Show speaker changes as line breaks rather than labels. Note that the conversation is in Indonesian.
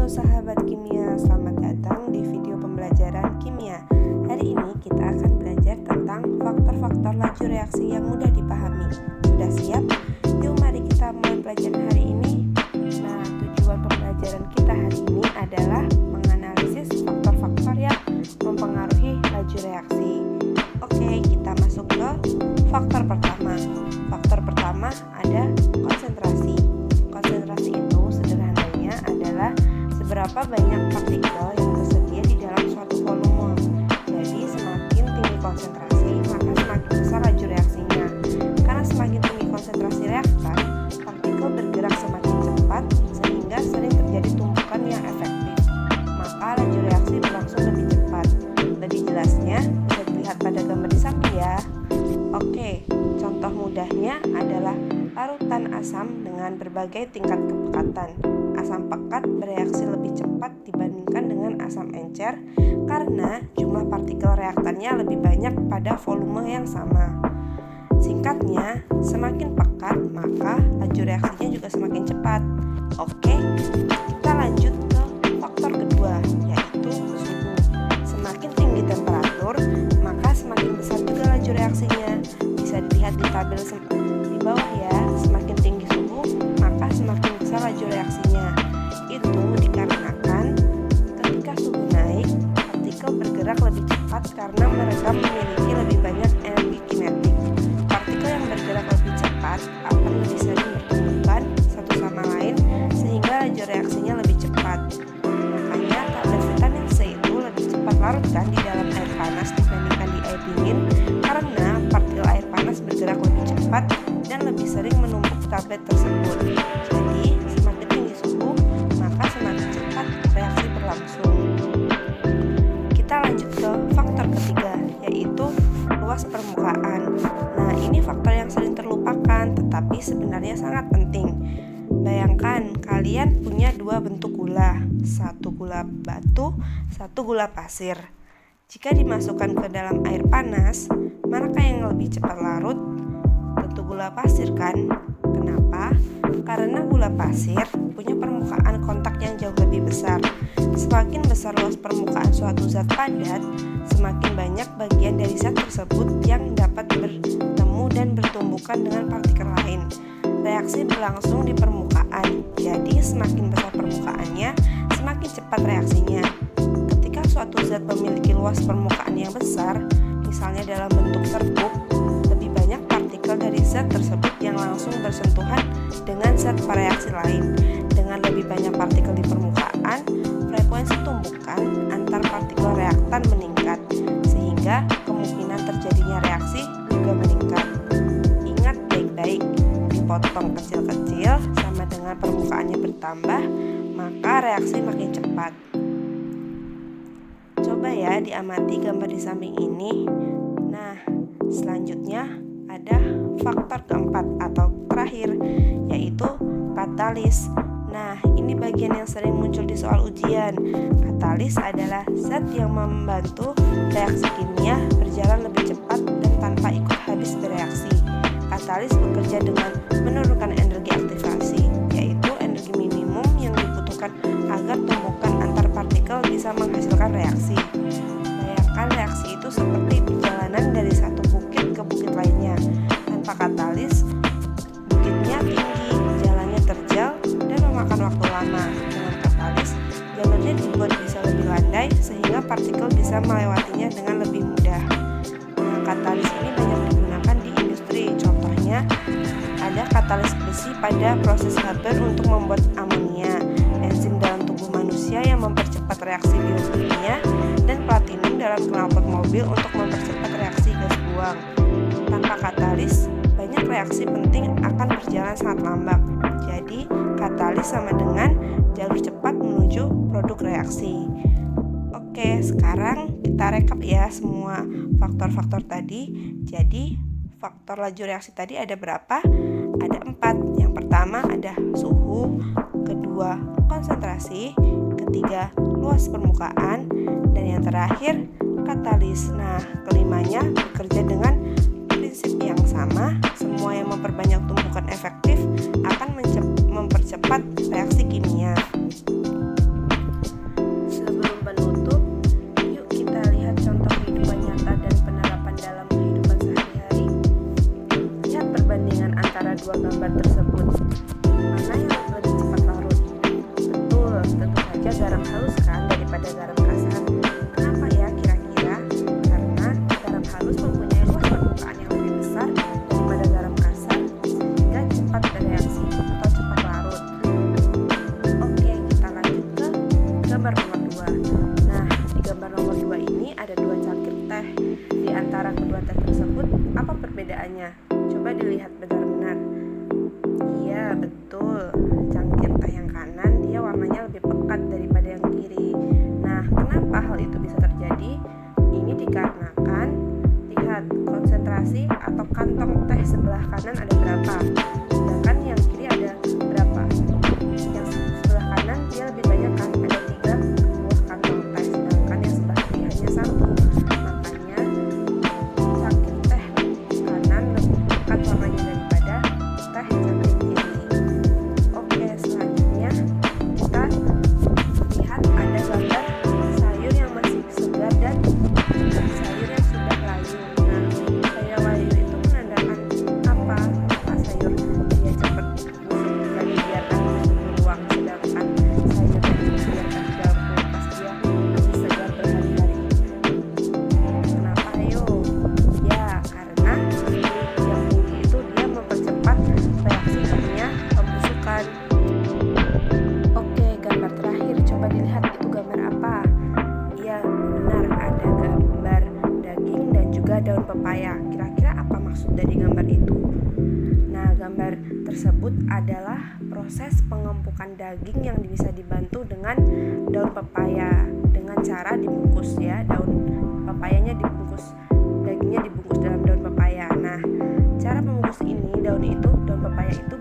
Halo sahabat kimia, selamat datang di video pembelajaran kimia. Hari ini kita akan belajar tentang faktor-faktor laju reaksi yang mudah dipahami. Sudah siap? Yuk mari kita mulai pelajaran hari ini. Nah, tujuan pembelajaran kita hari ini adalah menganalisis faktor-faktor yang mempengaruhi laju reaksi. Oke, kita masuk ke faktor pertama. Faktor pertama ada konsentrasi. Konsentrasi itu sederhananya adalah seberapa banyak partikel yang tersedia di dalam suatu volume. Jadi semakin tinggi konsentrasi, maka semakin besar laju reaksinya. Karena semakin tinggi konsentrasi reaktan, partikel bergerak semakin cepat sehingga sering terjadi tumpukan yang efektif. Maka laju reaksi berlangsung lebih cepat. Lebih jelasnya bisa dilihat pada gambar di samping ya. Oke, contoh mudahnya adalah larutan asam dengan berbagai tingkat kepekatan. Asam pekat bereaksi lebih cepat dibandingkan dengan asam encer karena jumlah partikel reaktannya lebih banyak pada volume yang sama. Singkatnya, semakin pekat maka laju reaksinya juga semakin cepat. Oke, kita lanjut ke faktor kedua, yaitu suhu. Semakin tinggi temperatur, maka semakin besar juga laju reaksinya. Bisa dilihat di tabel di bawah ya. Semakin tinggi suhu, maka semakin besar laju reaksinya. Itu dikarenakan ketika suhu naik, partikel bergerak lebih cepat karena mereka memiliki lebih banyak energi kinetik. Partikel yang bergerak lebih cepat akan lebih sering bertumbukan satu sama lain sehingga laju reaksinya lebih cepat. Makanya tablet vitamin C itu lebih cepat larut kan di dalam air panas dibandingkan di air dingin karena partikel air panas bergerak lebih cepat dan lebih sering menumpuk tablet tersebut. Jadi semakin tinggi suhu maka semakin cepat reaksi berlangsung. Kita lanjut ke faktor ketiga, yaitu luas permukaan. Nah, ini faktor yang sering terlupakan tetapi sebenarnya sangat penting. Bayangkan kalian punya dua bentuk gula, satu gula batu, satu gula pasir. Jika dimasukkan ke dalam air panas, manakah yang lebih cepat larut? Tentu gula pasir kan? Kenapa? Karena gula pasir punya permukaan kontak yang jauh lebih besar. Semakin besar luas permukaan suatu zat padat, semakin banyak bagian dari zat tersebut yang dapat bertemu dan bertumbukan dengan partikel lain. Reaksi berlangsung di permukaan, jadi semakin besar permukaannya, semakin cepat reaksinya. Ketika suatu zat memiliki luas permukaan yang besar, misalnya dalam bentuk serbuk, lebih banyak partikel dari zat tersebut yang langsung bersentuhan dengan zat pereaksi lain. Dengan lebih banyak partikel di permukaan, frekuensi tumbukan antar partikel reaktan meningkat, sehingga kemungkinan terjadinya reaksi juga meningkat. Ingat baik-baik, dipotong kecil-kecil sama dengan permukaannya bertambah, maka reaksi makin cepat. Coba ya diamati gambar di samping ini. Nah, selanjutnya ada faktor keempat atau terakhir, yaitu katalis. Nah, ini bagian yang sering muncul di soal ujian. Katalis adalah zat yang membantu reaksi kimia berjalan lebih cepat dan tanpa ikut habis bereaksi. Katalis bekerja dengan menurunkan energi aktivasi, yaitu energi minimum yang dibutuhkan agar tumbukan antar partikel bisa menghasilkan reaksi. Bayangkan reaksi itu seperti perjalanan dari satu bukit ke bukit lainnya. Tanpa katalis, bukitnya tinggi, jalannya terjal, dan memakan waktu lama. Dengan katalis, jalurnya dibuat bisa lebih landai sehingga partikel bisa melewatinya dengan lebih mudah. Nah, katalis ini banyak digunakan di industri. Contohnya, ada katalis besi pada proses Haber untuk membuat amonia, enzim dalam tubuh manusia yang mempercepat reaksi biokimia, dan platinum dalam knalpot mobil untuk mempercepat reaksi gas buang. Tanpa katalis, banyak reaksi penting akan berjalan sangat lambat. Jadi, katalis sama dengan jalur cepat menuju produk reaksi. Oke, sekarang kita rekap ya semua faktor-faktor tadi. Jadi, faktor laju reaksi tadi ada berapa? Ada 4. Yang pertama ada suhu, kedua konsentrasi, ketiga luas permukaan, dan yang terakhir katalis. Nah, kelimanya bekerja dengan prinsip yang sama. Semua yang memperbanyak tumpukan efektif akan mempercepat reaksi kimia. dilihat benar-benar. Iya, betul. Cangkir teh yang kanan dia warnanya lebih pekat daripada yang kiri. Nah, kenapa hal itu bisa terjadi? Ini dikarenakan lihat konsentrasi atau kantong teh sebelah kanan ada berapa, sedangkan yang kiri ada berapa. Yang sebelah kanan dia lebih banyak kan, ada 3 buah kantong teh, sedangkan yang sebelah kiri hanya 1. Makanya cangkir teh kanan lebih pekat warnanya daripada teh cangkir kiri. Oke, selanjutnya kita lihat ada gambar sayur yang masih segar dan sayur yang sudah layu. Nah, sayur layu itu menandakan apa? Apakah sayur dia cepat busuk jika dibiarkan beruang, sedangkan sayur yang dibiarkan di dalam kulkas dia masih segar berhari-hari. Kenapa ayo? Ya, karena yang tinggi itu dia mempercepat reaksi kimia pembusukan. Oke, gambar terakhir coba dilihat itu gambar apa? Iya, benar, ada gambar daging dan juga daun pepaya. Kira-kira apa maksud dari gambar itu? Nah, gambar tersebut adalah proses pengempukan daging yang bisa dibantu dengan daun pepaya dengan cara dibungkus ya. Daun pepayanya dibungkus, dagingnya dibungkus dalam daun pepaya. Nah, cara membungkus ini daun pepaya itu